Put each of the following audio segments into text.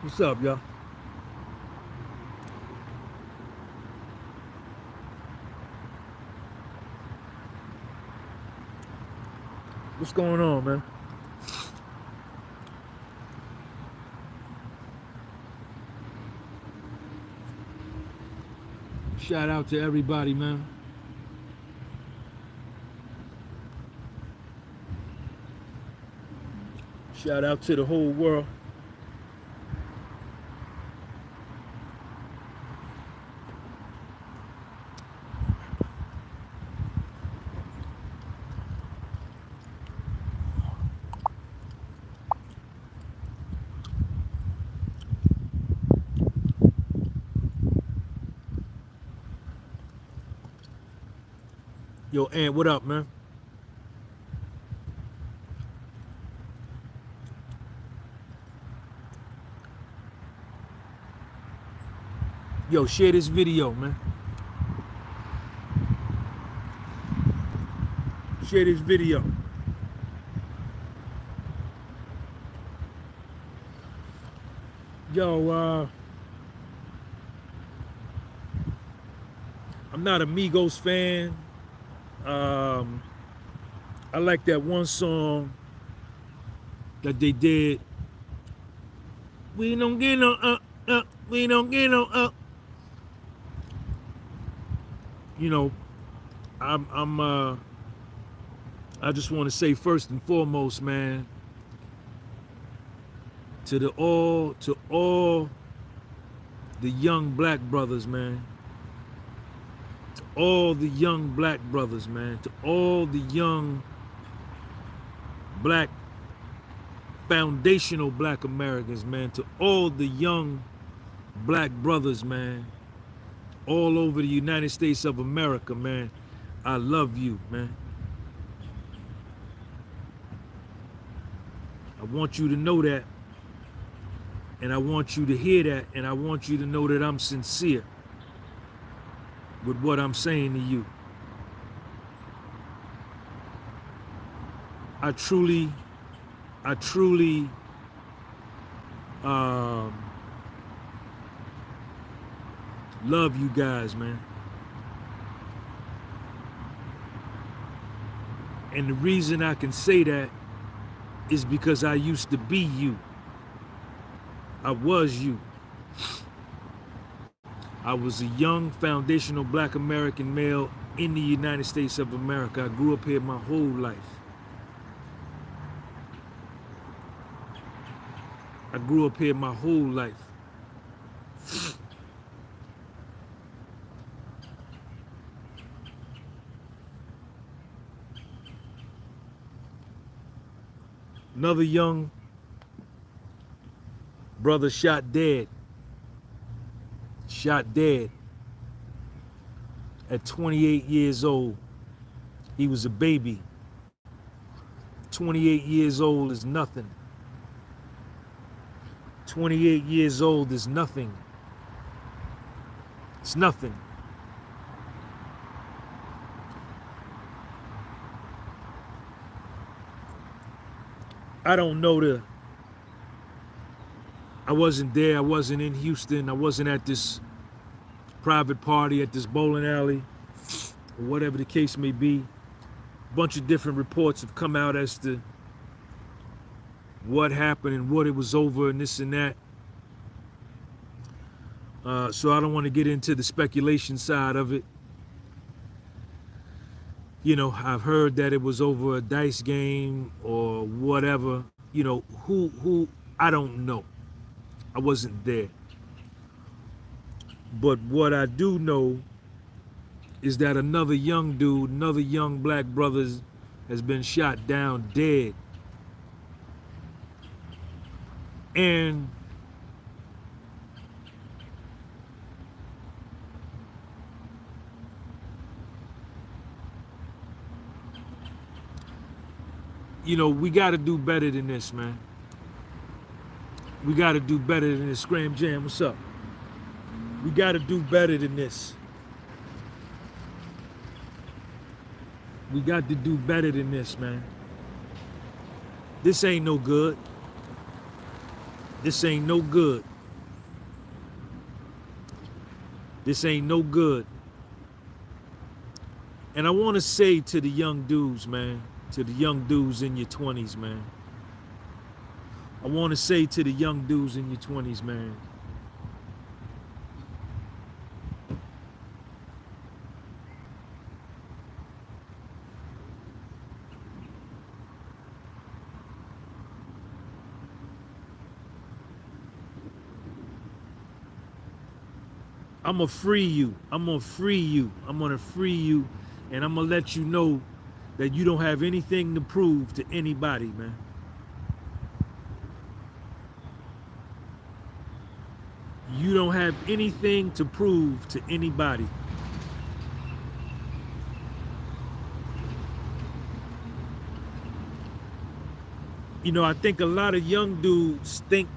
What's up, y'all? What's going on, man? Shout out to everybody, man. Shout out to the whole world. Yo, Ant, what up, man? Yo, share this video, man. Share this video. Yo, I'm not a Migos fan. I like that one song that they did. We don't get no we don't get no You know, I just want to say first and foremost, man, to all the young black brothers, man. To all the young black brothers, man. To all the young black foundational black Americans, man. To all the young black brothers, man, all over the United States of America, man. I love you, man. I want you to know that, and I want you to hear that, and I want you to know that I'm sincere with what I'm saying to you. I truly love you guys, man. And the reason I can say that is because I used to be you. I was you. I was a young foundational black American male in the United States of America. I grew up here my whole life. I grew up here my whole life. Another young brother shot dead. Shot dead at 28 years old. He was a baby. 28 years old is nothing. 28 years old is nothing. It's nothing. I don't know I wasn't there. I wasn't in Houston. I wasn't at this private party at this bowling alley, or whatever the case may be. A bunch of different reports have come out as to what happened and what it was over and this and that. So I don't want to get into the speculation side of it. You know, I've heard that it was over a dice game or whatever. You know, who, I don't know. I wasn't there. But what I do know is that another young dude, another young black brother has been shot down dead. And you know, we got to do better than this, man. We got to do better than this. Scram Jam, what's up? We got to do better than this. We got to do better than this, man. This ain't no good. This ain't no good. This ain't no good. And I want to say to the young dudes, man, to the young dudes in your 20s, man. I want to say to the young dudes in your 20s, man. I'm gonna free you. I'm gonna free you. I'm gonna free you, and I'm gonna let you know that you don't have anything to prove to anybody, man. You don't have anything to prove to anybody. You know, I think a lot of young dudes think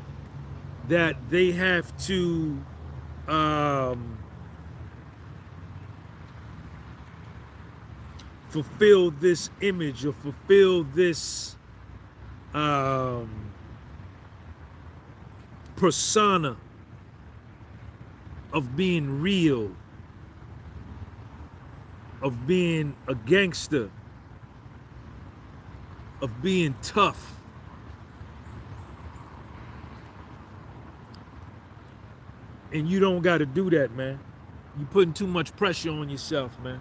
that they have to fulfill this image or fulfill this persona of being real, of being a gangster, of being tough. And you don't got to do that, man. You're putting too much pressure on yourself, man.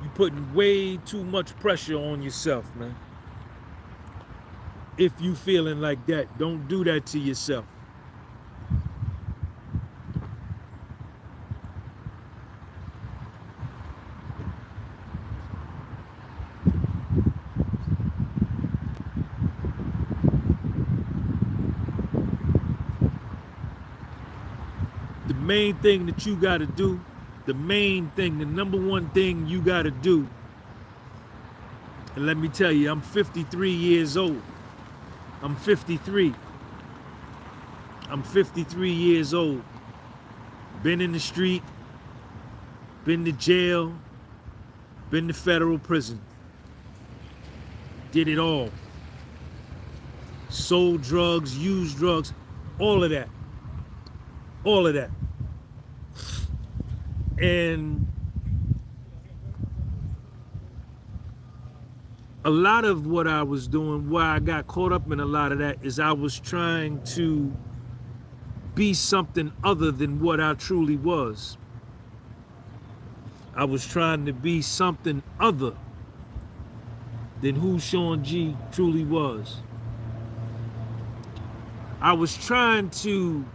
You're putting way too much pressure on yourself, man. If you feeling like that, don't do that to yourself. The main thing that you got to do, the main thing, the number one thing you got to do, and let me tell you, I'm 53 years old. I'm 53. I'm 53 years old. Been in the street, been to jail, been to federal prison. Did it all. Sold drugs, used drugs, all of that. All of that. And a lot of what I was doing, why I got caught up in a lot of that, is I was trying to be something other than what I truly was. I was trying to be something other than who Sean G truly was. I was trying to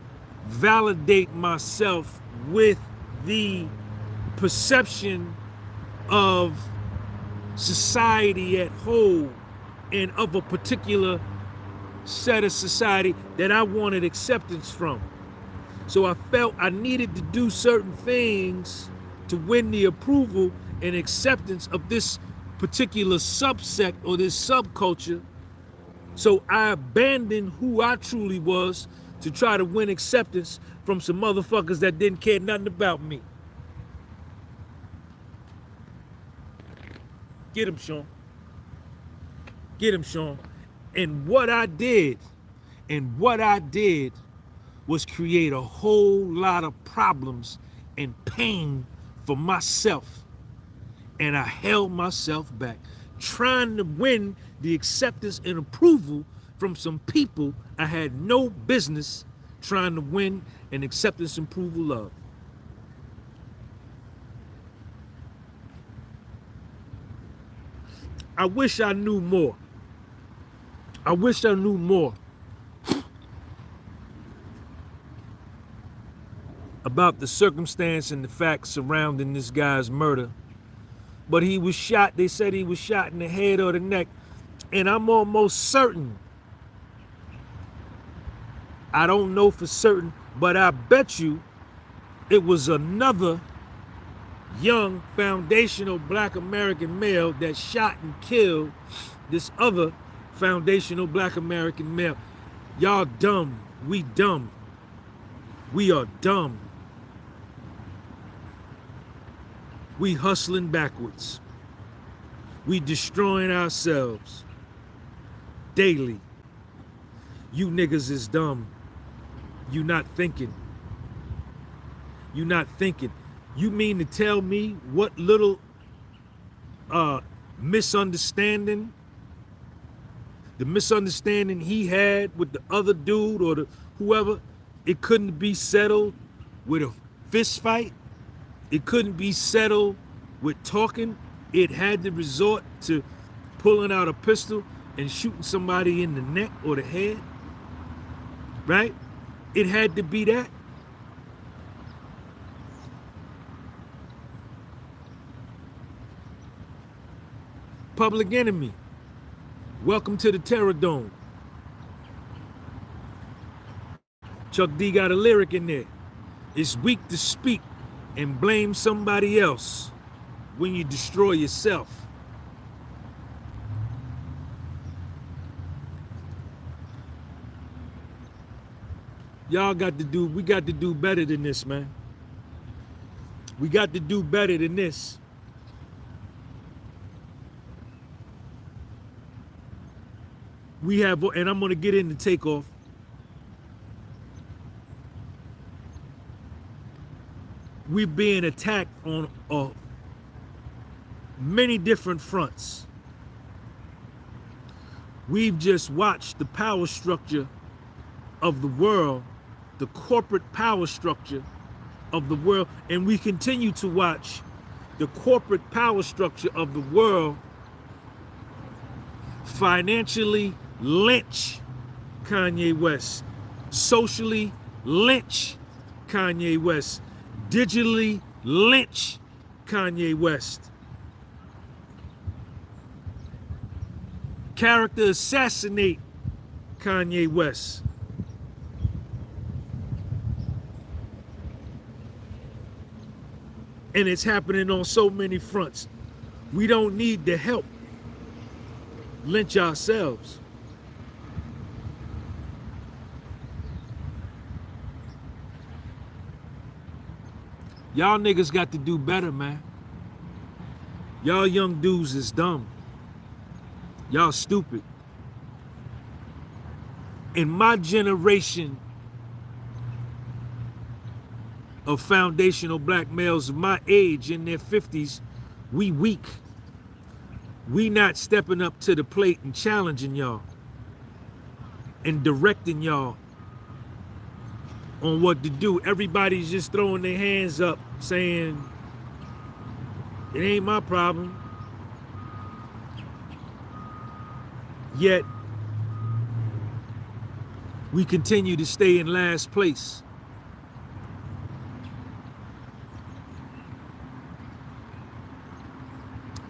validate myself with the perception of society at whole and of a particular set of society that I wanted acceptance from. So I felt I needed to do certain things to win the approval and acceptance of this particular subsect or this subculture. So I abandoned who I truly was to try to win acceptance from some motherfuckers that didn't care nothing about me. Get him, Sean. Get him, Sean. And what I did was create a whole lot of problems and pain for myself. And I held myself back, trying to win the acceptance and approval from some people I had no business trying to win an acceptance and approval of. I wish I knew more. I wish I knew more about the circumstance and the facts surrounding this guy's murder. But he was shot, they said he was shot in the head or the neck, and I'm almost certain, I don't know for certain, but I bet you it was another young foundational black American male that shot and killed this other foundational black American male. Y'all dumb, we dumb. We are dumb. We hustling backwards. We destroying ourselves daily. You niggas is dumb. You not thinking. You're not thinking. You mean to tell me what little misunderstanding, the misunderstanding he had with the other dude or the whoever, it couldn't be settled with a fist fight? It couldn't be settled with talking? It had to resort to pulling out a pistol and shooting somebody in the neck or the head? Right? It had to be that. Public Enemy, welcome to the Terror Dome. Chuck D got a lyric in there. It's weak to speak and blame somebody else when you destroy yourself. Y'all got to do, we got to do better than this, man. We got to do better than this. We have, and I'm going to get into Takeoff. We're being attacked on many different fronts. We've just watched the power structure of the world, the corporate power structure of the world, and we continue to watch the corporate power structure of the world financially lynch Kanye West, socially lynch Kanye West, digitally lynch Kanye West, character assassinate Kanye West. And it's happening on so many fronts. We don't need the help. Lynch ourselves. Y'all niggas got to do better, man. Y'all young dudes is dumb. Y'all stupid. In my generation of foundational black males of my age in their 50s, we weak. We not stepping up to the plate and challenging y'all and directing y'all on what to do. Everybody's just throwing their hands up saying, it ain't my problem. Yet, we continue to stay in last place.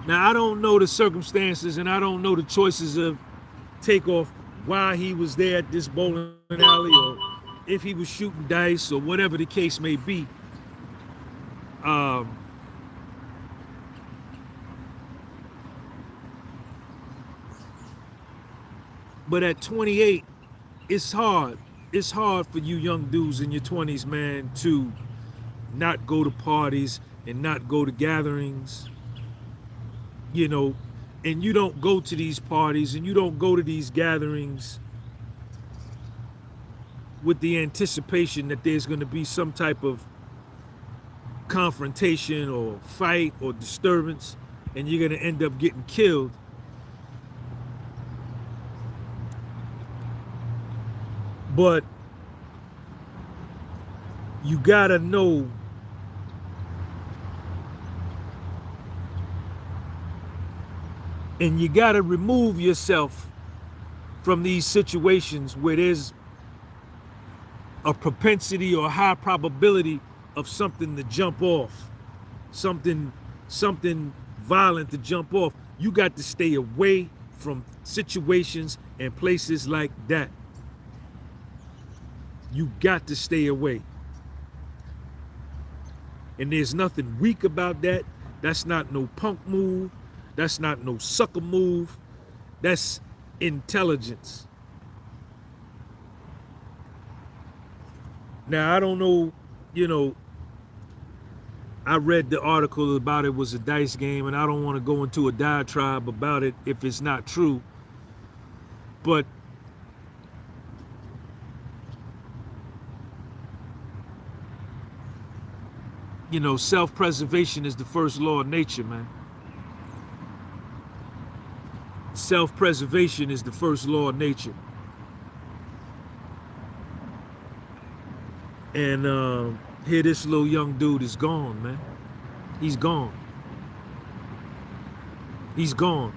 Now, I don't know the circumstances and I don't know the choices of Takeoff, why he was there at this bowling alley, or if he was shooting dice or whatever the case may be. But at 28, it's hard. It's hard for you young dudes in your 20s, man, to not go to parties and not go to gatherings. You know, and you don't go to these parties and you don't go to these gatherings with the anticipation that there's going to be some type of confrontation or fight or disturbance and you're going to end up getting killed. But you gotta know and you gotta remove yourself from these situations where there's a propensity or a high probability of something to jump off, something violent to jump off. You got to stay away from situations and places like that. You got to stay away. And there's nothing weak about that. That's not no punk move. That's not no sucker move. That's intelligence. Now, I don't know, you know, I read the article about it was a dice game, and I don't want to go into a diatribe about it if it's not true. But You know, self-preservation is the first law of nature, man. Self-preservation is the first law of nature. And here this little young dude is gone, man. He's gone. He's gone.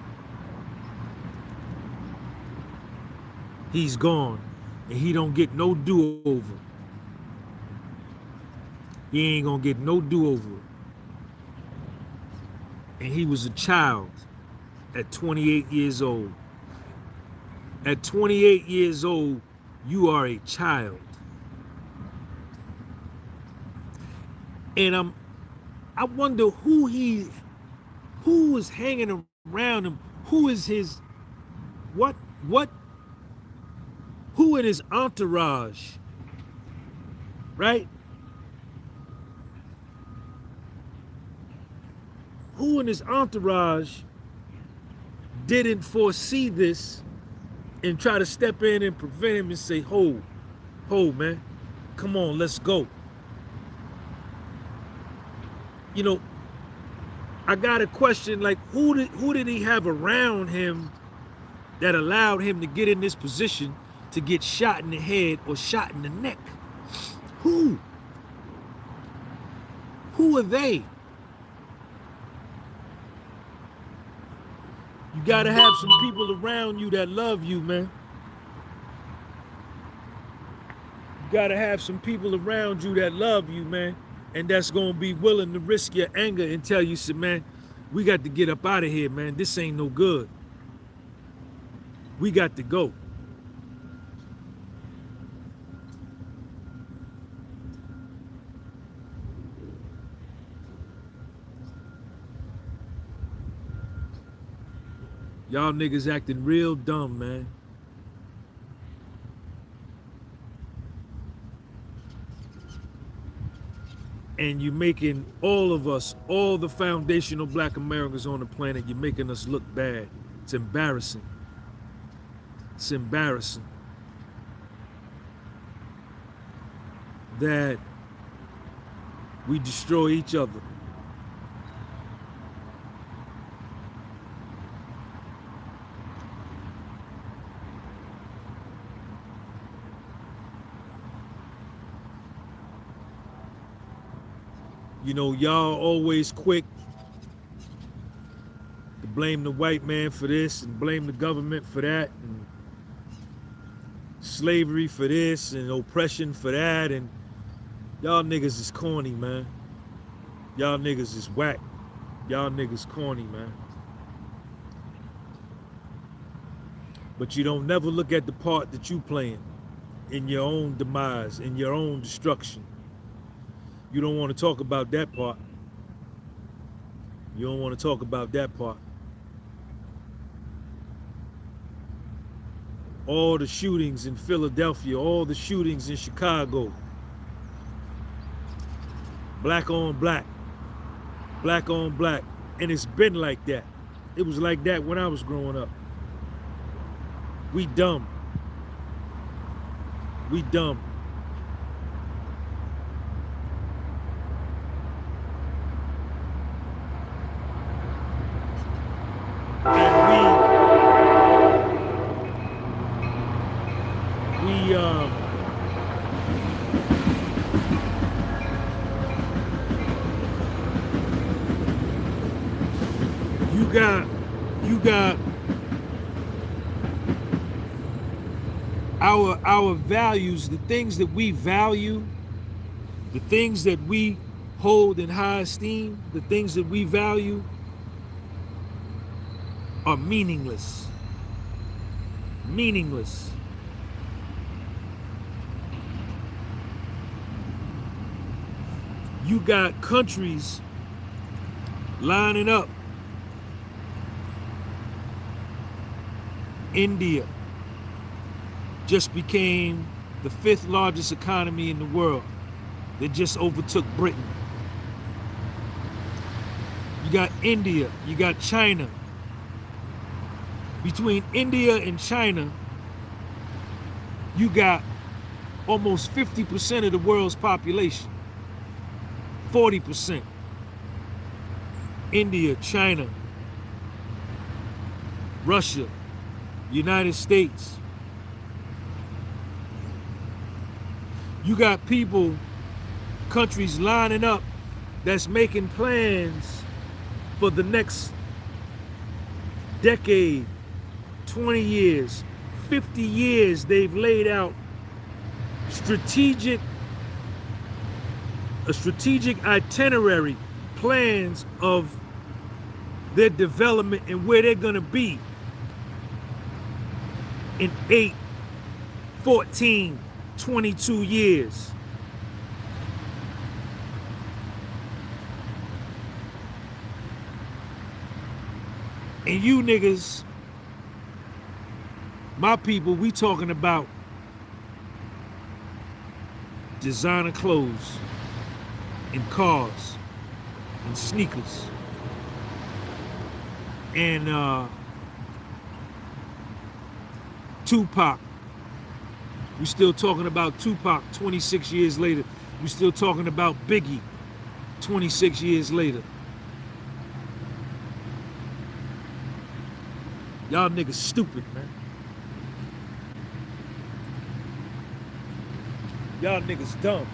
He's gone. And he don't get no do-over. He ain't gonna get no do-over. And he was a child at 28 years old. At 28 years old, you are a child. And I wonder who is hanging around him, who is his, who in his entourage, right? Who in his entourage didn't foresee this and try to step in and prevent him and say, ho, man, come on, let's go. You know, I got a question, like, who did he have around him that allowed him to get in this position to get shot in the head or shot in the neck? Who? Who are they? You gotta have some people around you that love you, man. You gotta have some people around you that love you, man. And that's gonna be willing to risk your anger and tell you, man, we got to get up out of here, man. This ain't no good. We got to go. Y'all niggas acting real dumb, man. And you're making all of us, all the foundational black Americans on the planet, you're making us look bad. It's embarrassing. It's embarrassing that we destroy each other. You know, y'all always quick to blame the white man for this and blame the government for that and slavery for this and oppression for that, and y'all niggas is corny, man. Y'all niggas is whack. Y'all niggas corny, man. But you don't never look at the part that you playing in your own demise, in your own destruction. You don't want to talk about that part. You don't want to talk about that part. All the shootings in Philadelphia, all the shootings in Chicago. Black on black. Black on black. And it's been like that. It was like that when I was growing up. We dumb. We dumb. You got our values, the things that we value, the things that we hold in high esteem, the things that we value are meaningless. Meaningless. You got countries lining up. India just became the 5th largest economy in the world. They just overtook Britain. You got India, you got China. Between India and China, you got almost 50% of the world's population. 40%. India, China, Russia, United States. You got people, countries lining up that's making plans for the next decade, 20 years, 50 years. They've laid out a strategic itinerary, plans of their development and where they're gonna be in 8, 14, 22 years. And you niggas, my people, we talking about designer clothes and cars and sneakers and Tupac. We still talking about Tupac 26 years later. We still talking about Biggie 26 years later. Y'all niggas stupid, man. Y'all niggas dumb.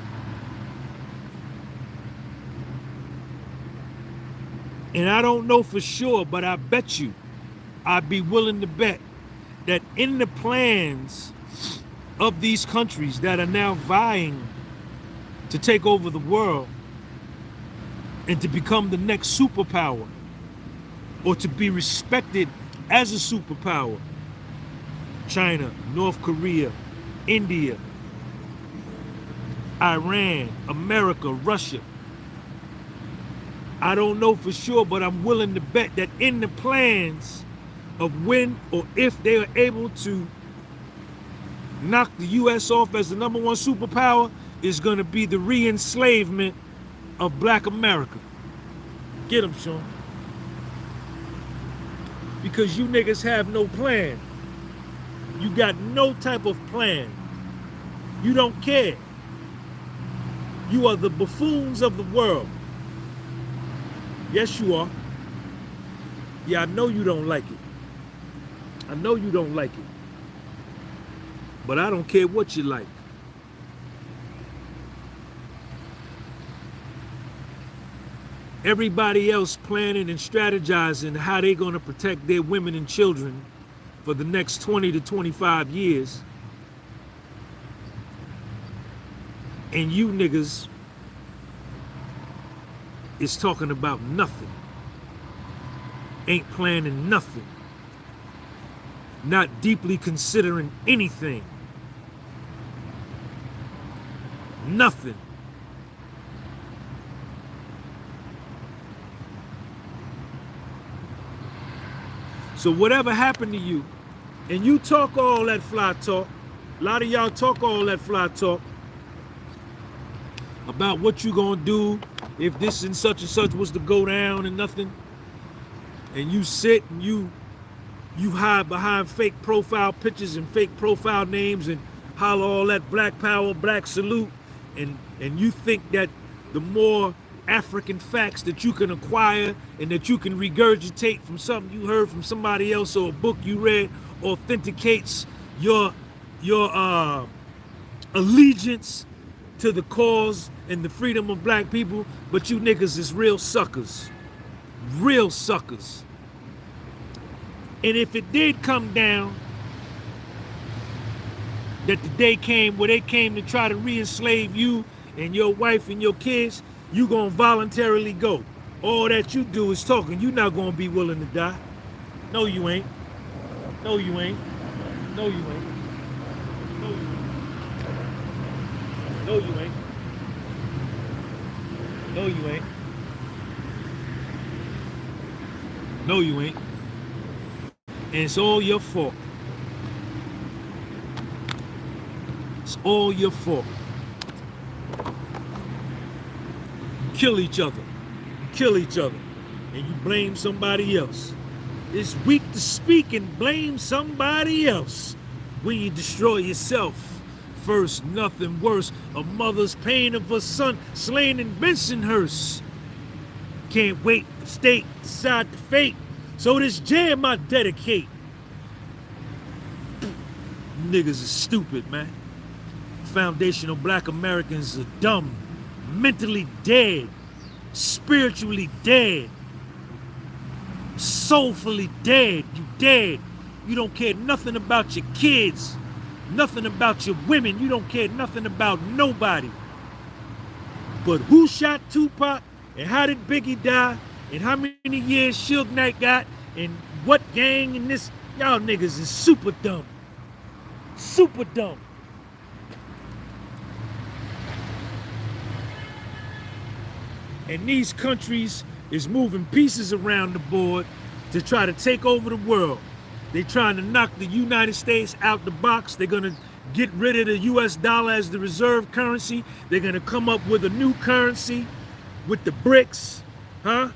And I don't know for sure, but I bet you, I'd be willing to bet that in the plans of these countries that are now vying to take over the world and to become the next superpower or to be respected as a superpower, China, North Korea, India, Iran, America, Russia. I don't know for sure, but I'm willing to bet that in the plans of when or if they are able to knock the U.S. off as the #1 superpower is going to be the re-enslavement of Black America. Get them, Sean. Because you niggas have no plan. You got no type of plan. You don't care. You are the buffoons of the world. Yes, you are. Yeah, I know you don't like it. I know you don't like it. But I don't care what you like. Everybody else planning and strategizing how they're going to protect their women and children for the next 20 to 25 years. And you niggas is talking about nothing. Ain't planning nothing. Not deeply considering anything. Nothing. So whatever happened to you, and you talk all that fly talk, a lot of y'all talk all that fly talk about what you gonna do if this and such was to go down and nothing, and you sit and you hide behind fake profile pictures and fake profile names and holler all that black power, black salute, and you think that the more African facts that you can acquire and that you can regurgitate from something you heard from somebody else or a book you read authenticates your allegiance to the cause and the freedom of black people, but you niggas is real suckers. Real suckers. And if it did come down that the day came where they came to try to re-enslave you and your wife and your kids, you gonna voluntarily go. All that you do is talking. You not gonna be willing to die. No, you ain't. No, you ain't. No, you ain't. No, you ain't. No, you ain't. No, you ain't. No, you ain't. And it's all your fault. It's all your fault. Kill each other. Kill each other. And you blame somebody else. It's weak to speak and blame somebody else when you destroy yourself first, nothing worse. A mother's pain of a son slain in Bensonhurst. Can't wait for state, decide the fate. So this jam I dedicate. Niggas is stupid, man. Foundational black Americans are dumb, mentally dead, spiritually dead, soulfully dead. You dead. You don't care nothing about your kids, nothing about your women. You don't care nothing about nobody. But who shot Tupac, and how did Biggie die, and how many years Suge Knight got, and what gang and this? Y'all niggas is super dumb. Super dumb. And these countries is moving pieces around the board to try to take over the world. They're trying to knock the United States out the box. They're gonna get rid of the US dollar as the reserve currency. They're gonna come up with a new currency with the BRICS, huh?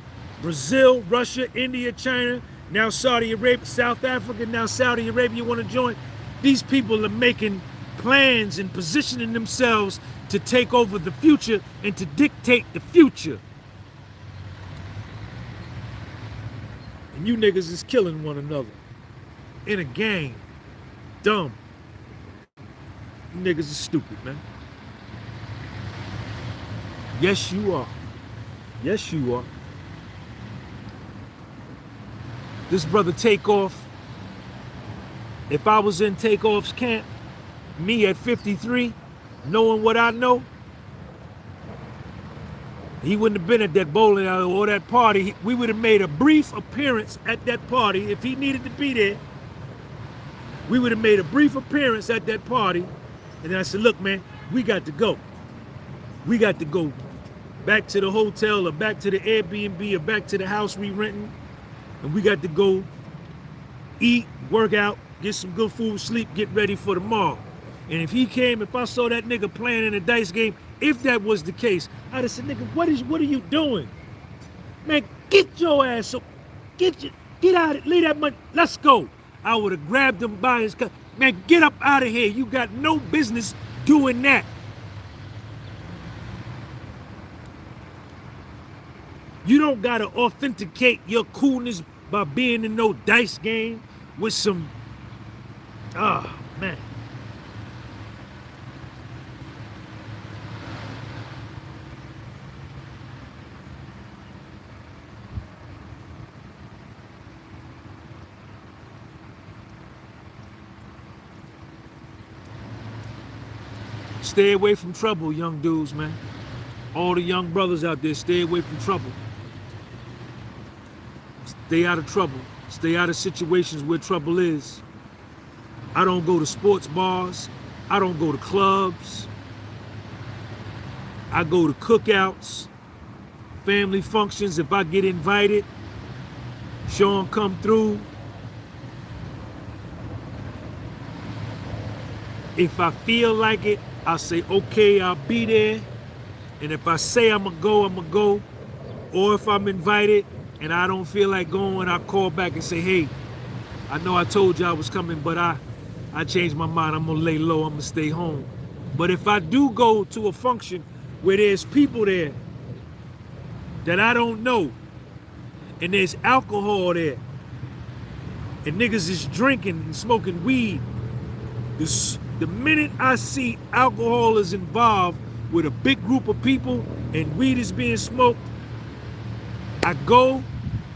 Brazil, Russia, India, China, now Saudi Arabia, South Africa, now Saudi Arabia wanna join. These people are making plans and positioning themselves to take over the future and to dictate the future. And you niggas is killing one another in a game. Dumb. You niggas is stupid, man. Yes, you are. Yes, you are. This brother Takeoff, if I was in Takeoff's camp, me at 53, knowing what I know, he wouldn't have been at that bowling alley or that party. We would have made a brief appearance at that party if he needed to be there. We would have made a brief appearance at that party. And then I said, look, man, we got to go. We got to go back to the hotel or back to the Airbnb or back to the house we renting. And we got to go eat, work out, get some good food, sleep, get ready for tomorrow. And if he came, if I saw that nigga playing in a dice game, if that was the case, I'd have said, nigga, what are you doing? Man, get your ass up. Get out of it. Leave that money. Let's go. I would have grabbed him by his cut. Man, get up out of here. You got no business doing that. You don't gotta authenticate your coolness by being in no dice game with some, man. Stay away from trouble, young dudes, man. All the young brothers out there, stay away from trouble. Stay out of trouble. Stay out of situations where trouble is. I don't go to sports bars. I don't go to clubs. I go to cookouts, family functions. If I get invited, Sean come through. If I feel like it, I'll say, okay, I'll be there. And if I say I'm gonna go, I'm gonna go. Or if I'm invited and I don't feel like going, I'll call back and say, hey, I know I told you I was coming, but I changed my mind. I'm gonna lay low, I'm gonna stay home. But if I do go to a function where there's people there that I don't know, and there's alcohol there, and niggas is drinking and smoking weed, the minute I see alcohol is involved with a big group of people and weed is being smoked, I go,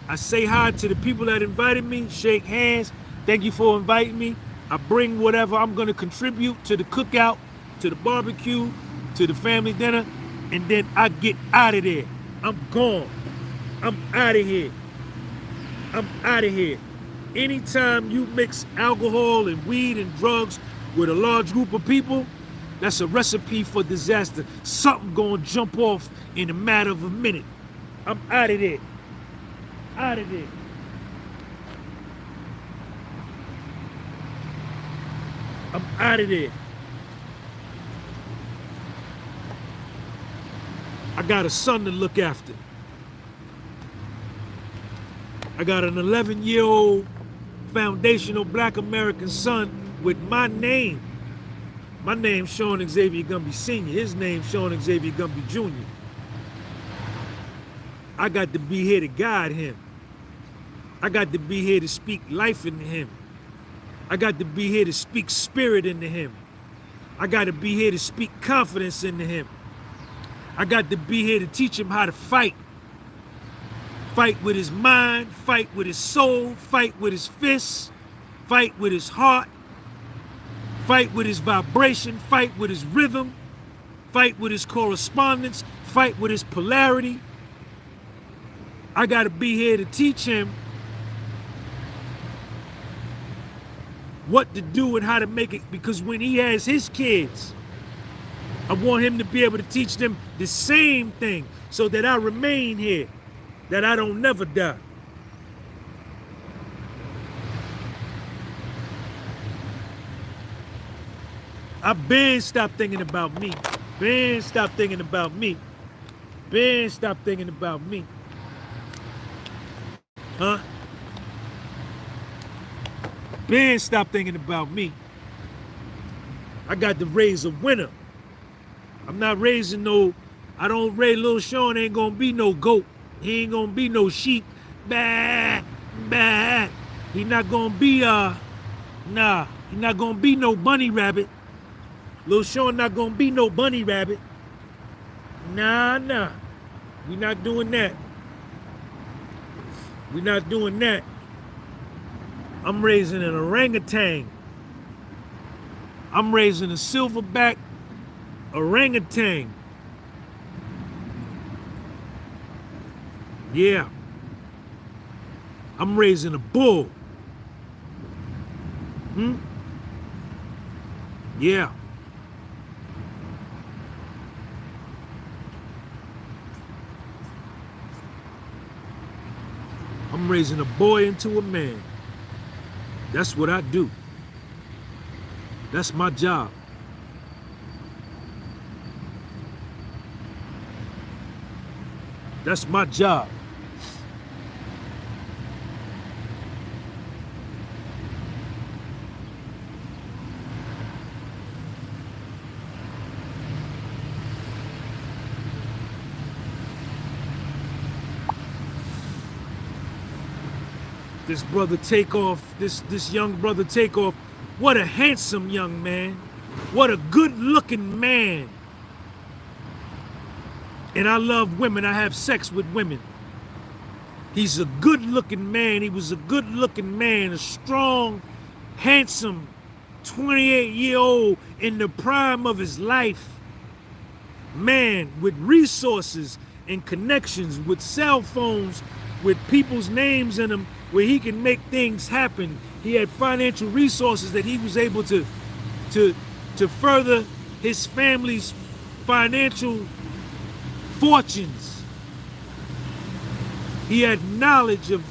I say hi to the people that invited me, shake hands, thank you for inviting me. I bring whatever I'm gonna contribute to the cookout, to the barbecue, to the family dinner, and then I get out of there. I'm gone. I'm out of here. I'm out of here. Anytime you mix alcohol and weed and drugs with a large group of people, that's a recipe for disaster. Something gonna jump off in a matter of a minute. I'm out of there. Out of there. I'm out of there. I got a son to look after. I got an 11-year-old foundational black American son with my name. My name's Sean Xavier Gunby Sr. His name's Sean Xavier Gunby Jr. I got to be here to guide him. I got to be here to speak life into him. I got to be here to speak spirit into him. I got to be here to speak confidence into him. I got to be here to teach him how to fight. Fight with his mind, fight with his soul, fight with his fists, fight with his heart, fight with his vibration, fight with his rhythm, fight with his correspondence, fight with his polarity. I got to be here to teach him what to do and how to make it, because when he has his kids, I want him to be able to teach them the same thing so that I remain here, that I don't never die. I've been stopped thinking about me. Been stopped thinking about me. Been stopped thinking about me. Huh? Been stopped thinking about me. I got to raise a winner. I'm not raising no, I don't raise Lil Sean, ain't gonna be no goat. He ain't gonna be no sheep. Bah, bah. He not gonna be, nah, he not gonna be no bunny rabbit. Lil Sean not gonna be no bunny rabbit. Nah, nah. We not doing that. We not doing that. I'm raising an orangutan. I'm raising a silverback orangutan. Yeah. I'm raising a bull. Yeah. I'm raising a boy into a man. That's what I do. That's my job. That's my job. This brother Takeoff, this young brother Takeoff, what a handsome young man. What a good looking man. And I love women, I have sex with women. He's a good looking man, he was a good looking man, a strong, handsome, 28-year-old in the prime of his life. Man with resources and connections, with cell phones, with people's names in them, where he can make things happen. He had financial resources that he was able to further his family's financial fortunes. He had knowledge of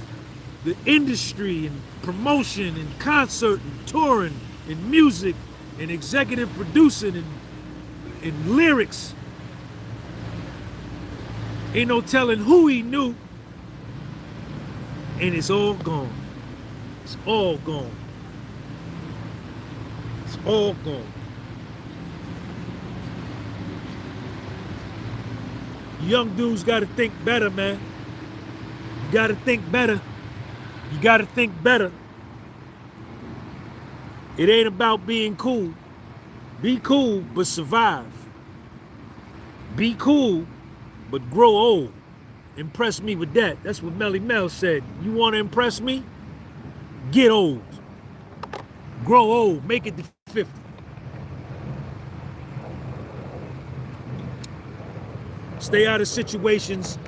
the industry and promotion and concert and touring and music and executive producing and lyrics. Ain't no telling who he knew. And it's all gone. It's all gone. It's all gone. Young dudes gotta think better, man. You gotta think better. You gotta think better. It ain't about being cool. Be cool, but survive. Be cool, but grow old. Impress me with that. That's what Melly Mel said. You want to impress me? Get old. Grow old. Make it to 50. Stay out of situations.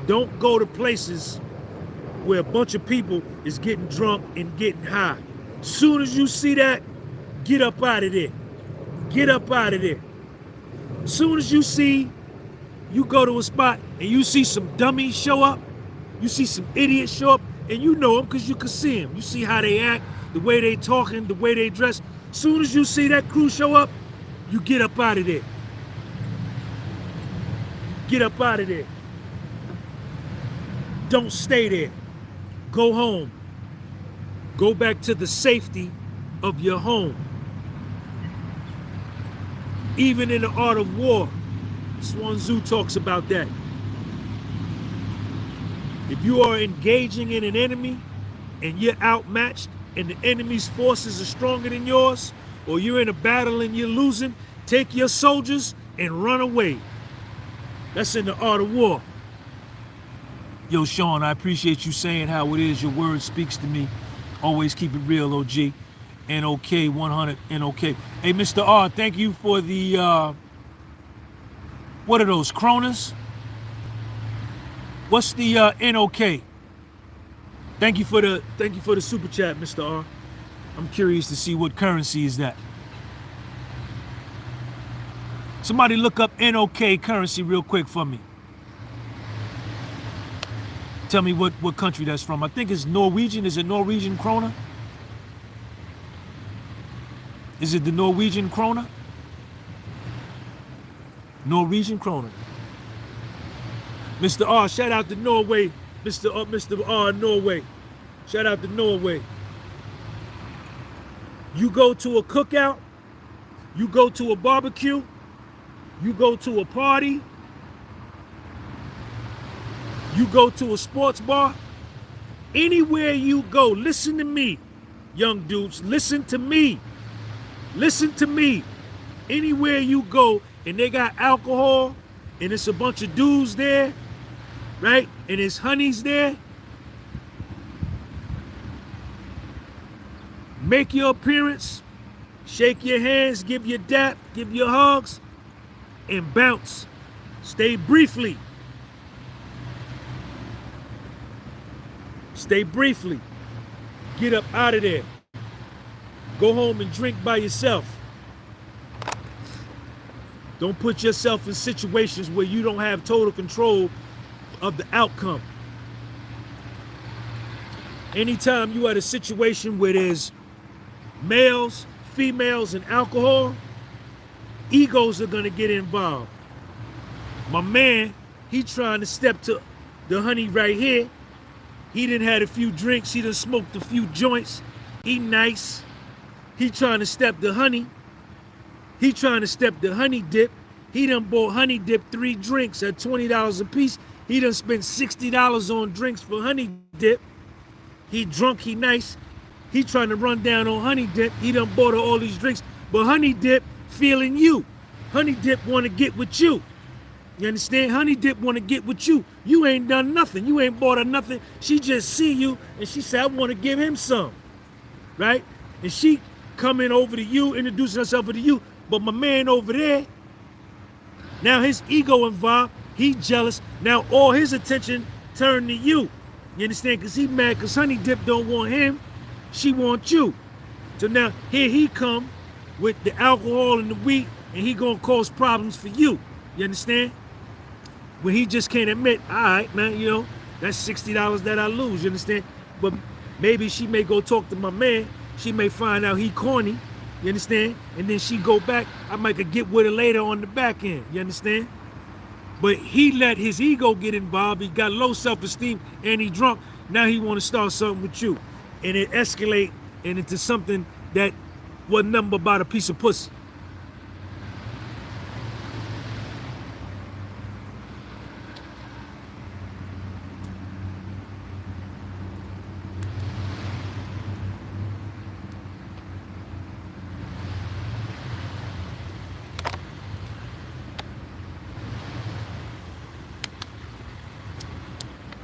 Don't go to places where a bunch of people is getting drunk and getting high. Soon as you see that, get up out of there. Get up out of there. Soon as you see, you go to a spot and you see some dummies show up, you see some idiots show up, and you know them because you can see them. You see how they act, the way they talking, the way they dress. Soon as you see that crew show up, you get up out of there. Get up out of there. Don't stay there. Go home. Go back to the safety of your home. Even in the art of war, Sun Tzu talks about that. If you are engaging in an enemy and you're outmatched and the enemy's forces are stronger than yours, or you're in a battle and you're losing, take your soldiers and run away. That's in the art of war. Yo, Sean, I appreciate you saying how it is. Your word speaks to me. Always keep it real, OG. NOK 100 NOK. Hey, Mr. R, thank you for the what are those, kronas? What's the NOK? Thank you for the super chat, Mr. R. I'm curious to see what currency is that. Somebody look up NOK currency real quick for me. Tell me what country that's from. I think it's Norwegian. Is it Norwegian krona? Is it the Norwegian krona? Norwegian krona. Mr. R, shout out to Norway. Mr. R, Norway. Shout out to Norway. You go to a cookout, you go to a barbecue, you go to a party, you go to a sports bar, anywhere you go, listen to me, young dudes, listen to me. Listen to me. Anywhere you go and they got alcohol and it's a bunch of dudes there, right? And there's honeys there. Make your appearance, shake your hands, give your dap, give your hugs, and bounce. Stay briefly. Stay briefly. Get up out of there. Go home and drink by yourself. Don't put yourself in situations where you don't have total control of the outcome. Anytime you are in a situation where there's males, females, and alcohol, egos are gonna get involved. My man, he trying to step to the honey right here. He done had a few drinks, he done smoked a few joints. He nice. He trying to step the honey. He trying to step the honey dip. He done bought honey dip 3 drinks at $20 a piece. He done spent $60 on drinks for honey dip. He drunk, he nice. He trying to run down on honey dip. He done bought her all these drinks. But honey dip feeling you. Honey dip want to get with you. You understand? Honey dip want to get with you. You ain't done nothing. You ain't bought her nothing. She just see you and she said, I want to give him some. Right? And she coming over to you, introducing herself to you. But my man over there, now his ego involved. He jealous. Now all his attention turned to you. You understand? Because he mad because honey dip don't want him. She wants you. So now here he come with the alcohol and the weed, and he gonna cause problems for you. You understand? When he just can't admit, all right, man, you know, that's $60 that I lose. You understand? But maybe she may go talk to my man. She may find out he corny. You understand? And then she go back. I might could get with her later on the back end. You understand? But he let his ego get involved. He got low self-esteem and he drunk. Now he want to start something with you. And it escalate into something that wasn't nothing but about a piece of pussy.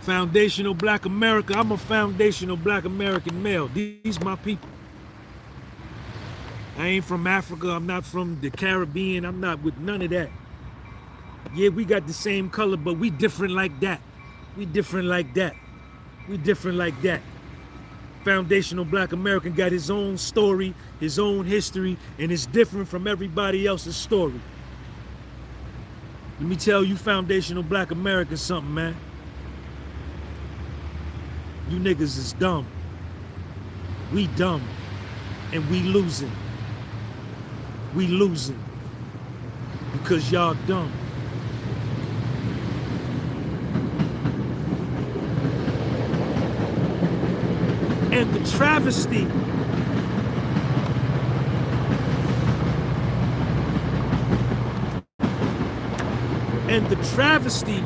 Foundational Black America. I'm a foundational Black American male. These my people. I ain't from Africa. I'm not from the Caribbean. I'm not with none of that. Yeah, we got the same color, but we different like that. We different like that. We different like that. Foundational Black American got his own story, his own history, and it's different from everybody else's story. Let me tell you, foundational Black American, something, man. You niggas is dumb. We dumb. And we losing. We losing. Because y'all dumb. And the travesty And the travesty,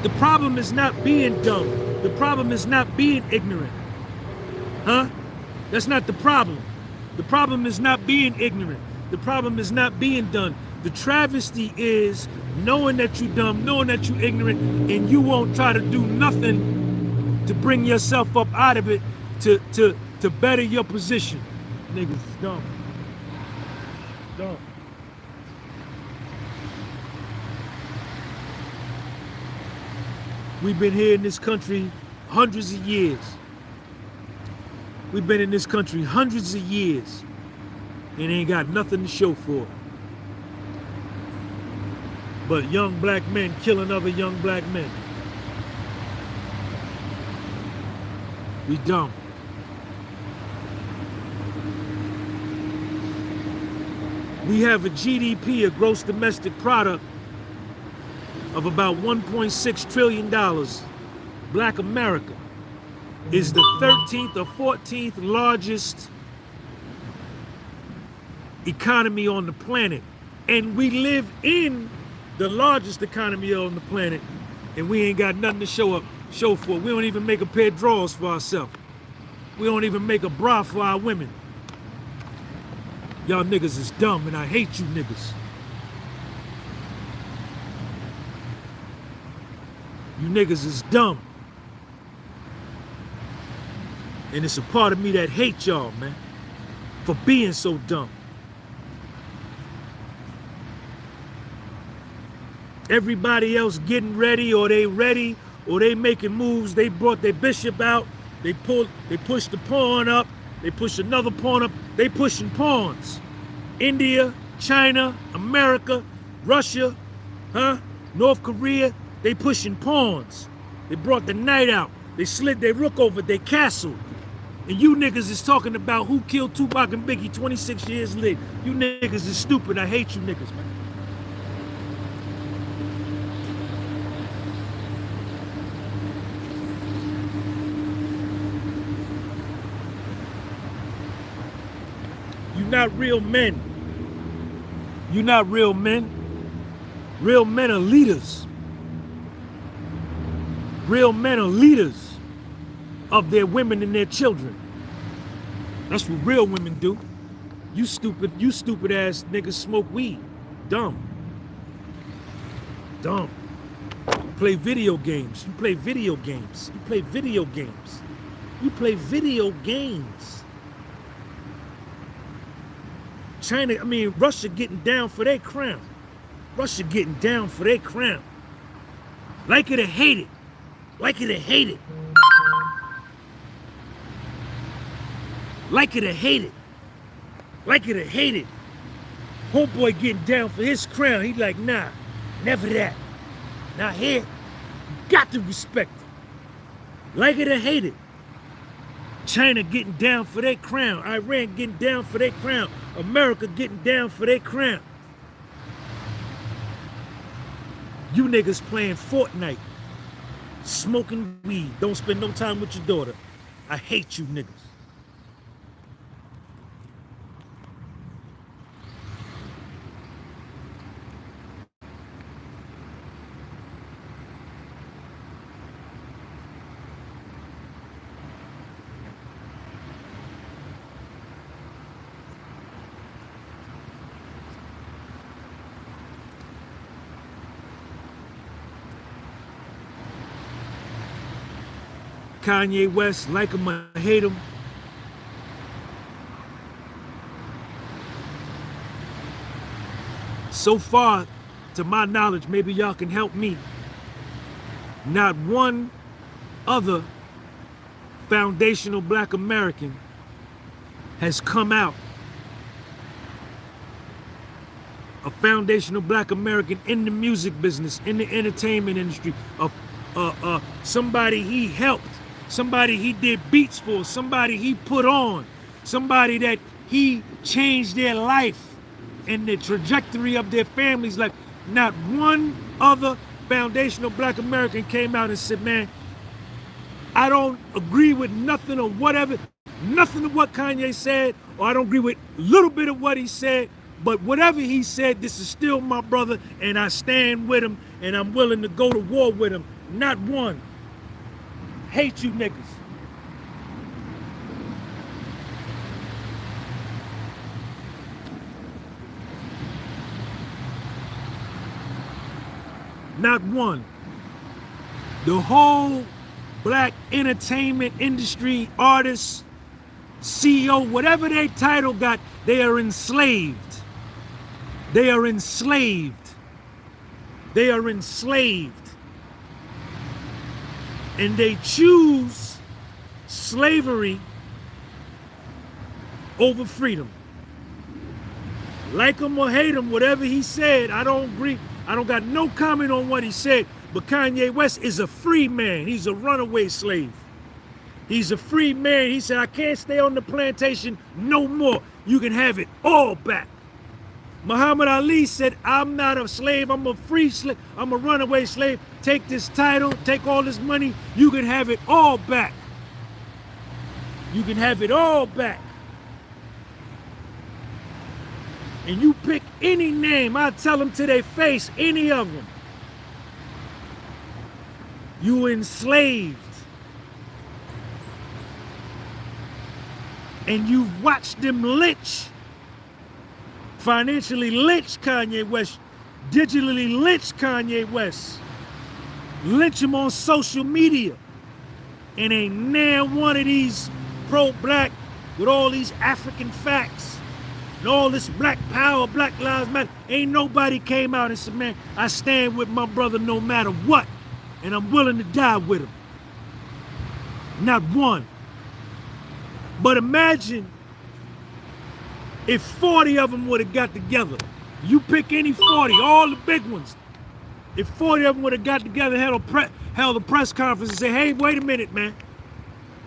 the problem is not being dumb. The problem is not being ignorant. Huh? That's not the problem. The problem is not being ignorant. The problem is not being done. The travesty is knowing that you dumb, knowing that you ignorant, and you won't try to do nothing to bring yourself up out of it to better your position. Niggas is dumb. Dumb. We've been here in this country hundreds of years. We've been in this country hundreds of years and ain't got nothing to show for it. But young black men killing other young black men. We dumb. We have a GDP, a gross domestic product, of about $1.6 trillion. Black America is the 13th or 14th largest economy on the planet. And we live in the largest economy on the planet, and we ain't got nothing to show for. We don't even make a pair of drawers for ourselves. We don't even make a bra for our women. Y'all niggas is dumb, and I hate you niggas. You niggas is dumb. And it's a part of me that hate y'all, man, for being so dumb. Everybody else getting ready, or they making moves. They brought their bishop out. They pushed the pawn up. They push another pawn up. They pushing pawns. India, China, America, Russia, North Korea, they pushing pawns. They brought the night out. They slid their rook over their castle. And you niggas is talking about who killed Tupac and Biggie 26 years later. You niggas is stupid. I hate you niggas, man. You're not real men. You're not real men. Real men are leaders. Real men are leaders of their women and their children. That's what real women do. You stupid ass niggas smoke weed. Dumb. Dumb. You play video games. You play video games. You play video games. You play video games. Russia getting down for their crown. Russia getting down for their crown. Like it or hate it. Like it or hate it. Like it or hate it. Like it or hate it. Homeboy getting down for his crown. He like, nah, never that. Now here, you got to respect it. Like it or hate it. China getting down for their crown. Iran getting down for their crown. America getting down for their crown. You niggas playing Fortnite. Smoking weed. Don't spend no time with your daughter. I hate you niggas. Kanye West, like him or hate him. So far, to my knowledge, maybe y'all can help me. Not one other foundational black American has come out. A foundational black American in the music business, in the entertainment industry, somebody he helped. Somebody he did beats for, somebody he put on, somebody that he changed their life and the trajectory of their family's life. Not one other foundational black American came out and said, man, I don't agree with nothing or whatever, nothing of what Kanye said, or I don't agree with a little bit of what he said, But whatever he said, this is still my brother, and I stand with him, and I'm willing to go to war with him. Not one. Hate you niggas. Not one. The whole black entertainment industry, artists, CEO, whatever their title got, they are enslaved. They are enslaved. They are enslaved. And they choose slavery over freedom. Like him or hate him, whatever he said, I don't agree. I don't got no comment on what he said, but Kanye West is a free man. He's a runaway slave. He's a free man. He said, I can't stay on the plantation no more. You can have it all back. Muhammad Ali said, I'm not a slave. I'm a free slave. I'm a runaway slave. Take this title, take all this money. You can have it all back. You can have it all back. And you pick any name, I tell them to their face, any of them. You enslaved. And you've watched them lynch, financially lynch Kanye West, digitally lynch Kanye West, lynch him on social media. And ain't now one of these pro-black with all these African facts and all this black power, Black Lives Matter, ain't nobody came out and said, man, I stand with my brother no matter what, and I'm willing to die with him. Not one. But imagine if 40 of them would have got together. You pick any 40, all the big ones. If 40 of them would have got together, held a press conference and said, hey, wait a minute, man.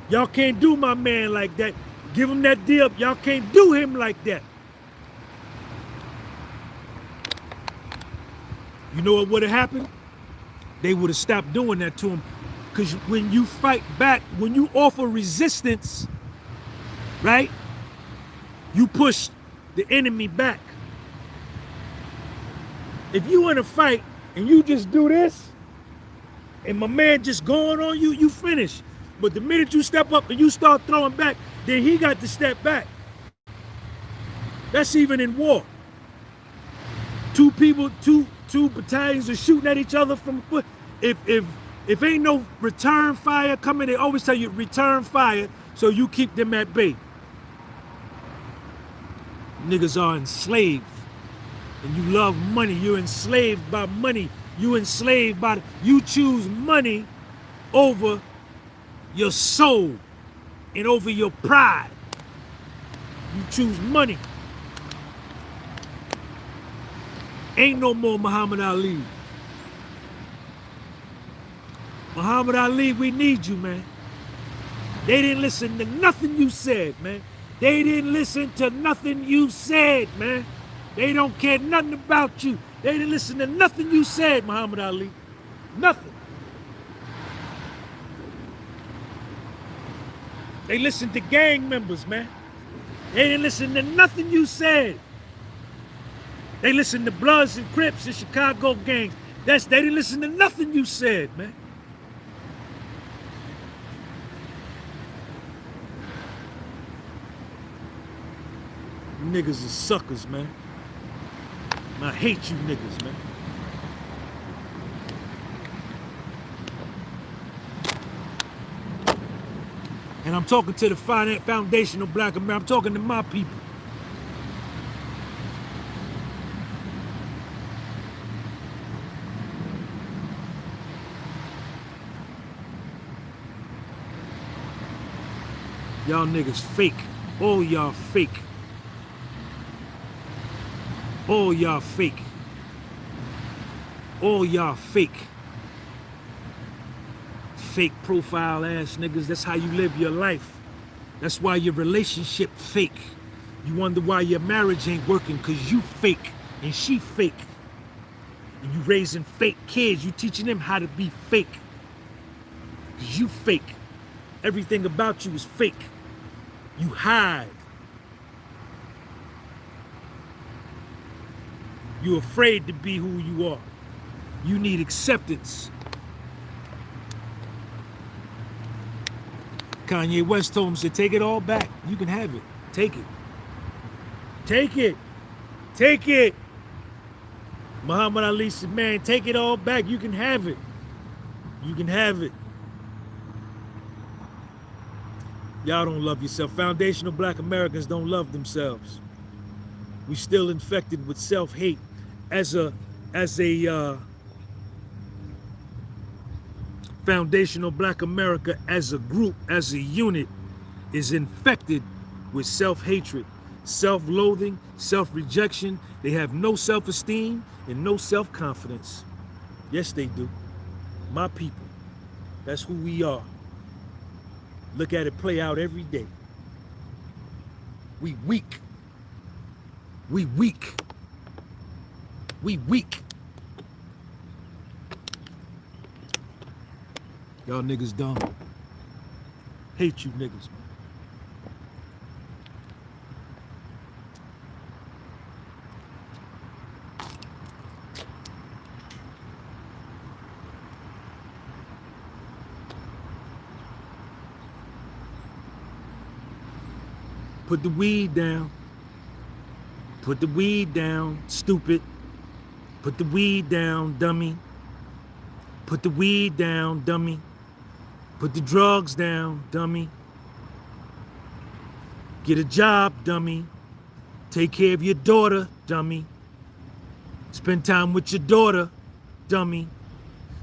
Y'all can't do my man like that. Give him that deal. Y'all can't do him like that. You know what would have happened? They would have stopped doing that to him. Because when you fight back, when you offer resistance, right? You push the enemy back. If you in a fight and you just do this, and my man just going on you, you finish. But the minute you step up and you start throwing back, then he got to step back. That's even in war. Two battalions are shooting at each other from foot. If ain't no return fire coming, they always tell you return fire so you keep them at bay. Niggas are enslaved. And you love money. You're enslaved by money. You enslaved by you choose money over your soul and over your pride. You choose money. Ain't no more Muhammad Ali. Muhammad Ali, we need you, man. They didn't listen to nothing you said, man. They didn't listen to nothing you said, man. They don't care nothing about you. They didn't listen to nothing you said, Muhammad Ali. Nothing. They listened to gang members, man. They didn't listen to nothing you said. They listened to Bloods and Crips and Chicago gangs. They didn't listen to nothing you said, man. Niggas are suckers, man. I hate you niggas, man. And I'm talking to the foundational black America. I'm talking to my people. Y'all niggas fake. All y'all fake. All y'all fake. All y'all fake. Fake profile ass niggas. That's how you live your life. That's why your relationship fake. You wonder why your marriage ain't working because you fake and she fake. And you raising fake kids. You teaching them how to be fake. Because you fake. Everything about you is fake. You hide. You're afraid to be who you are. You need acceptance. Kanye West told him, said, take it all back. You can have it. Take it. Take it. Take it. Muhammad Ali said, man, take it all back. You can have it. You can have it. Y'all don't love yourself. Foundational Black Americans don't love themselves. We still infected with self-hate. As a Foundational Black America as a group, as a unit, is infected with self-hatred, self-loathing, self-rejection. They have no self-esteem and no self-confidence. Yes, they do. My people, that's who we are. Look at it play out every day. We weak. We weak. We weak. Y'all niggas dumb. Hate you niggas, man. Put the weed down. Put the weed down, stupid. Put the weed down, dummy. Put the weed down, dummy. Put the drugs down, dummy. Get a job, dummy. Take care of your daughter, dummy. Spend time with your daughter, dummy.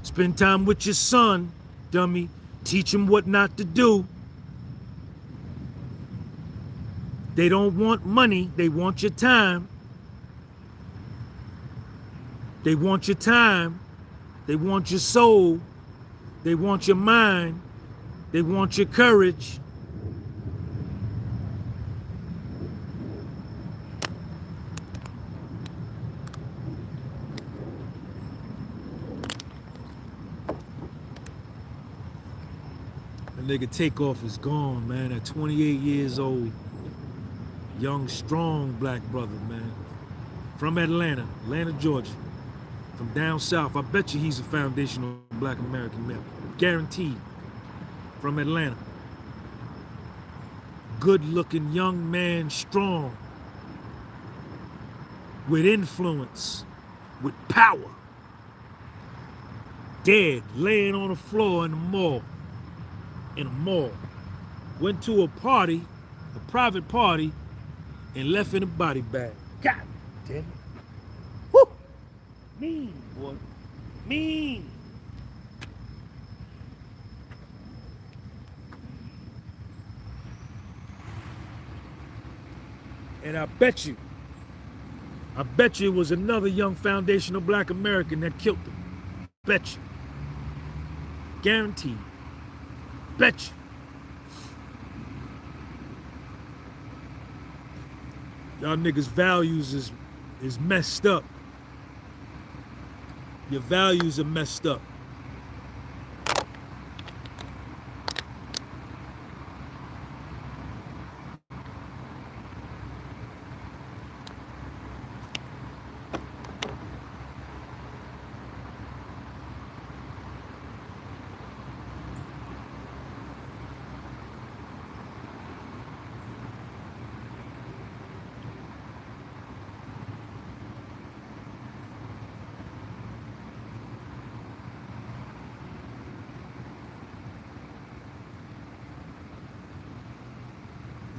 Spend time with your son, dummy. Teach him what not to do. They don't want money, they want your time. They want your time. They want your soul. They want your mind. They want your courage. That nigga Takeoff is gone, man, at 28 years old. Young, strong black brother, man. From Atlanta, Georgia. From down south. I bet you he's a foundational Black American male. Guaranteed. From Atlanta. Good-looking young man, strong. With influence. With power. Dead, laying on the floor in the mall. In a mall. Went to a party, a private party, and left in a body bag. God damn it. Woo! Mean, boy. Mean. And I bet you it was another young foundational Black American that killed him. Bet you. Guaranteed. Bet you. Y'all niggas' values is messed up. Your values are messed up.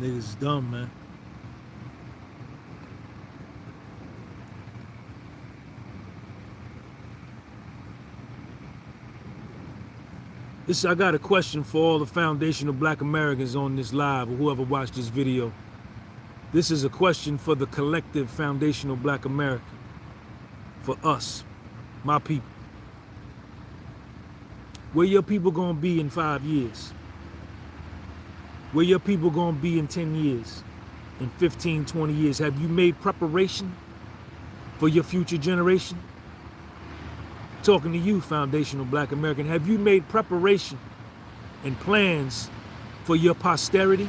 Niggas dumb, man. I got a question for all the foundational Black Americans on this live or whoever watched this video. This is a question for the collective foundational Black America. For us, my people. Where your people gonna be in 5 years? Where your people gonna be in 10 years, in 15, 20 years? Have you made preparation for your future generation? Talking to you, foundational Black American, have you made preparation and plans for your posterity?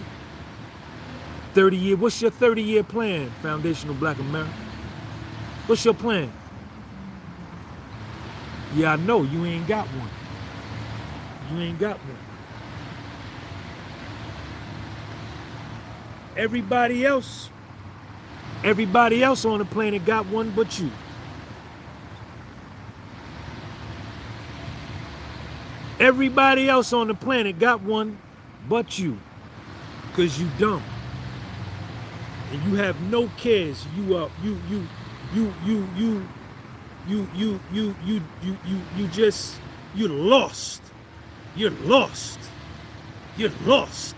30-year, what's your 30-year plan, foundational Black American? What's your plan? Yeah, I know you ain't got one. You ain't got one. Everybody else on the planet got one but you. Everybody else on the planet got one but you. Because you dumb. And you have no cares. You're lost. You're lost. You're lost.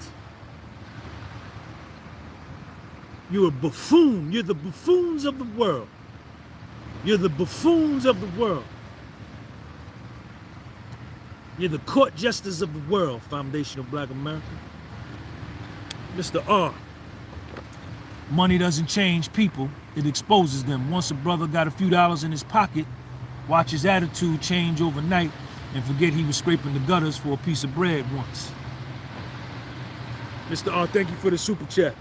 You're a buffoon. You're the buffoons of the world. You're the buffoons of the world. You're the court jesters of the world, Foundation of Black America. Mr. R. Money doesn't change people, it exposes them. Once a brother got a few dollars in his pocket, watch his attitude change overnight and forget he was scraping the gutters for a piece of bread once. Mr. R, thank you for the super chat.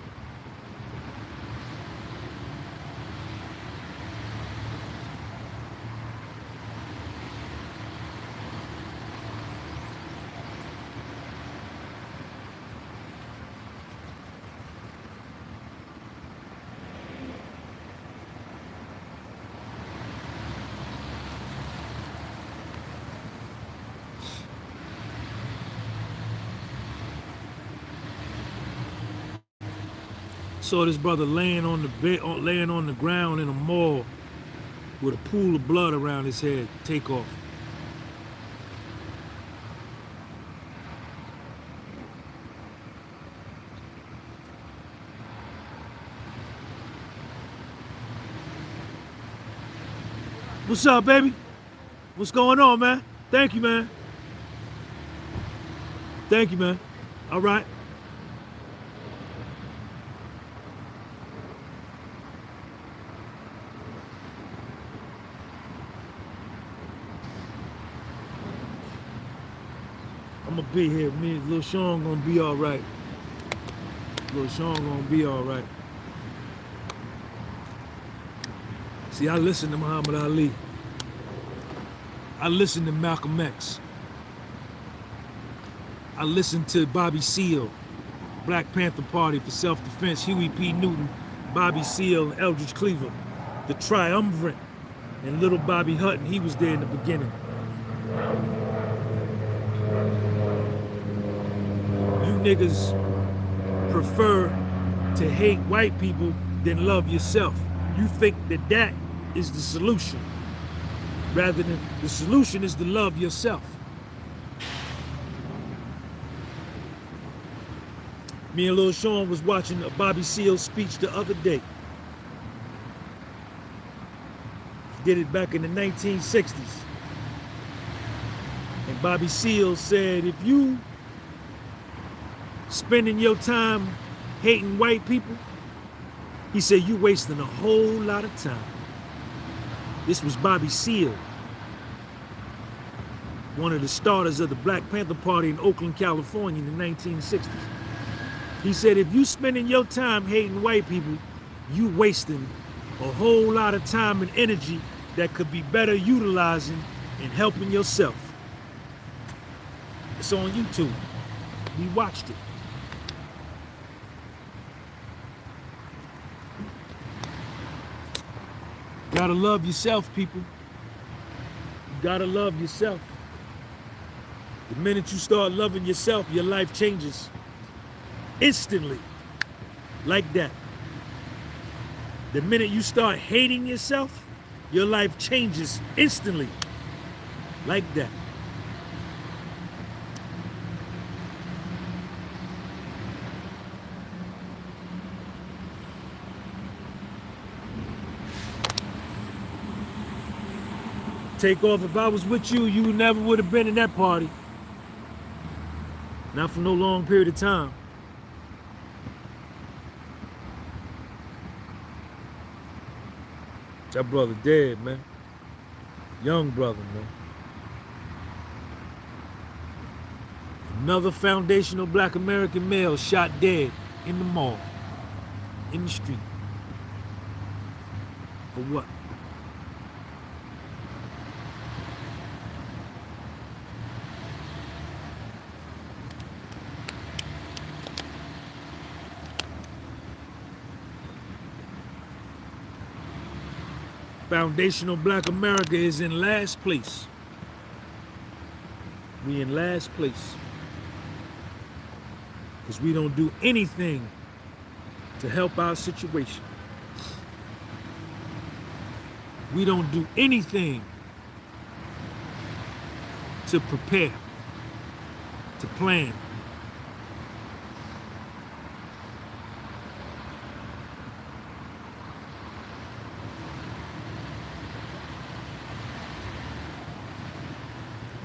Saw this brother laying on the bed, laying on the ground in a mall with a pool of blood around his head. Takeoff. What's up, baby? What's going on, man? Thank you, man. Thank you, man. All right. I'm gonna be here. Me and Lil Sean gonna be all right. Lil Sean gonna be all right. See, I listen to Muhammad Ali. I listen to Malcolm X. I listen to Bobby Seale, Black Panther Party for self-defense, Huey P. Newton, Bobby Seale, and Eldridge Cleaver, the Triumvirate, and little Bobby Hutton. He was there in the beginning. You niggas prefer to hate white people than love yourself. You think that that is the solution, rather than the solution is to love yourself. Me and Lil Sean was watching a Bobby Seale speech the other day. He did it back in the 1960s. And Bobby Seale said, if you spending your time hating white people, he said, you wasting a whole lot of time. This was Bobby Seale, one of the starters of the Black Panther Party in Oakland, California in the 1960s. He said, if you spending your time hating white people, you wasting a whole lot of time and energy that could be better utilizing in helping yourself. It's on YouTube. We watched it. Gotta love yourself, people. You gotta love yourself. The minute you start loving yourself, your life changes. Instantly. Like that. The minute you start hating yourself, your life changes instantly. Like that. Takeoff, if I was with you, you never would have been in that party. Not for no long period of time. That brother dead, man. Young brother, man. Another foundational Black American male shot dead in the mall, in the street. For what? Foundational Black America is in last place. We in last place. Because we don't do anything to help our situation. We don't do anything to prepare, to plan.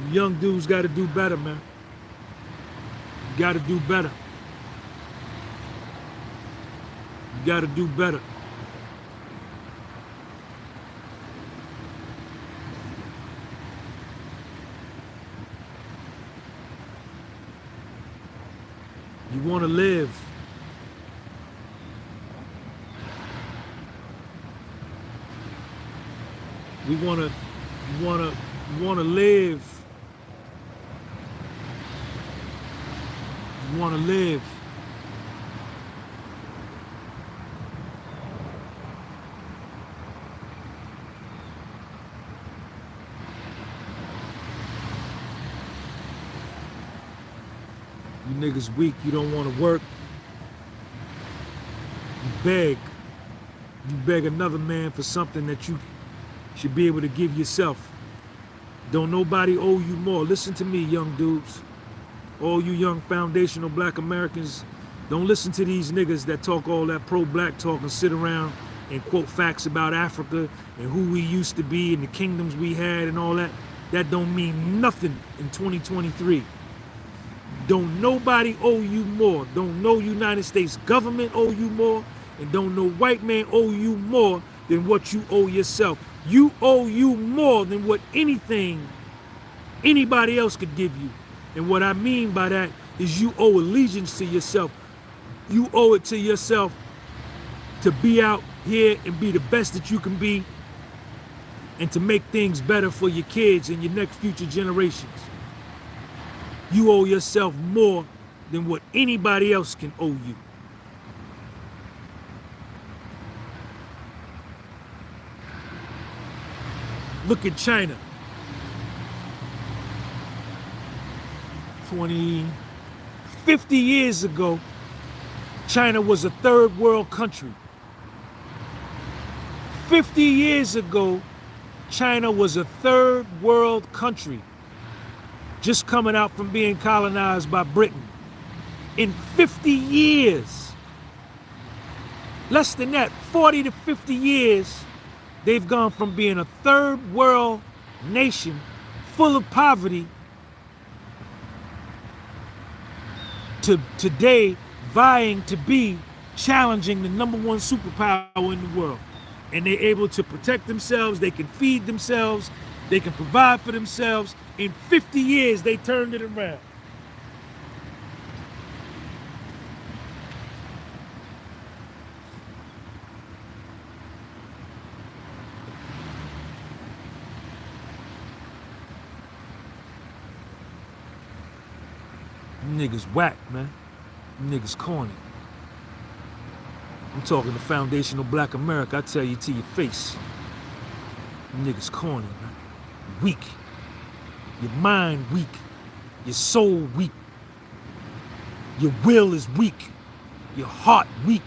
You young dudes got to do better, man. You got to do better. You got to do better. You want to live. You want to live. You want to live. You niggas weak, you don't want to work. You beg. You beg another man for something that you should be able to give yourself. Don't nobody owe you more. Listen to me, young dudes. All you young foundational Black Americans, don't listen to these niggas that talk all that pro-black talk and sit around and quote facts about Africa and who we used to be and the kingdoms we had and all that. That don't mean nothing in 2023. Don't nobody owe you more. Don't no United States government owe you more, and don't no white man owe you more than what you owe yourself. You owe you more than what anything anybody else could give you. And what I mean by that is you owe allegiance to yourself. You owe it to yourself to be out here and be the best that you can be and to make things better for your kids and your next future generations. You owe yourself more than what anybody else can owe you. Look at China. 50 years ago, China was a third world country. 50 years ago, China was a third world country, just coming out from being colonized by Britain. In 50 years, less than that, 40 to 50 years, they've gone from being a third world nation full of poverty to today vying to be challenging the #1 superpower in the world. And they're able to protect themselves, they can feed themselves, they can provide for themselves. In 50 years, they turned it around. You niggas whack, man. You niggas corny. I'm talking to foundational Black America. I tell you to your face. You niggas corny, man. Weak. Your mind weak. Your soul weak. Your will is weak. Your heart weak.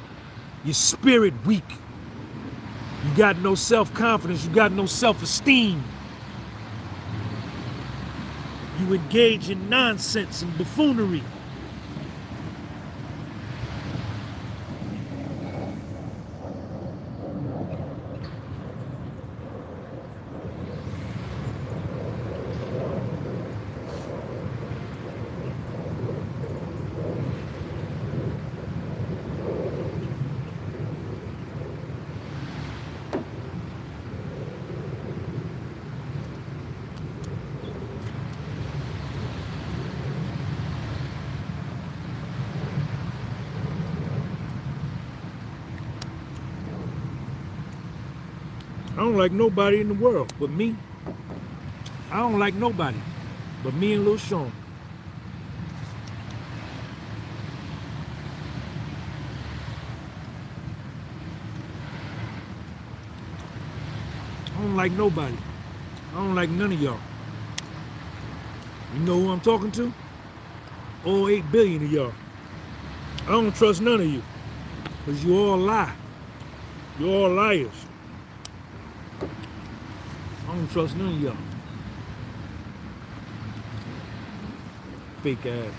Your spirit weak. You got no self-confidence. You got no self-esteem. You engage in nonsense and buffoonery. I don't like nobody in the world but me. I don't like nobody but me and Lil Sean. I don't like nobody. I don't like none of y'all. You know who I'm talking to? All 8 billion of y'all. I don't trust none of you. Because you all lie. You all liars. I don't trust none of y'all. Fake ass.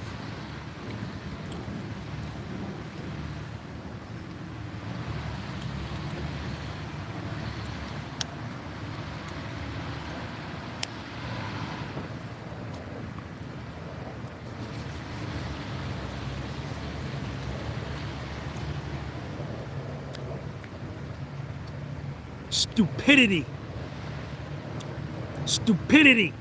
Stupidity. Stupidity.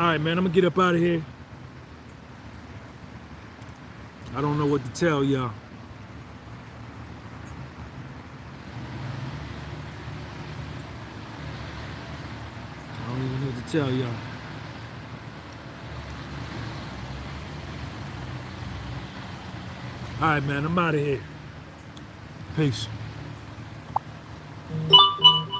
All right, man, I'm gonna get up out of here. I don't know what to tell y'all. I don't even know what to tell y'all. All right, man, I'm out of here. Peace.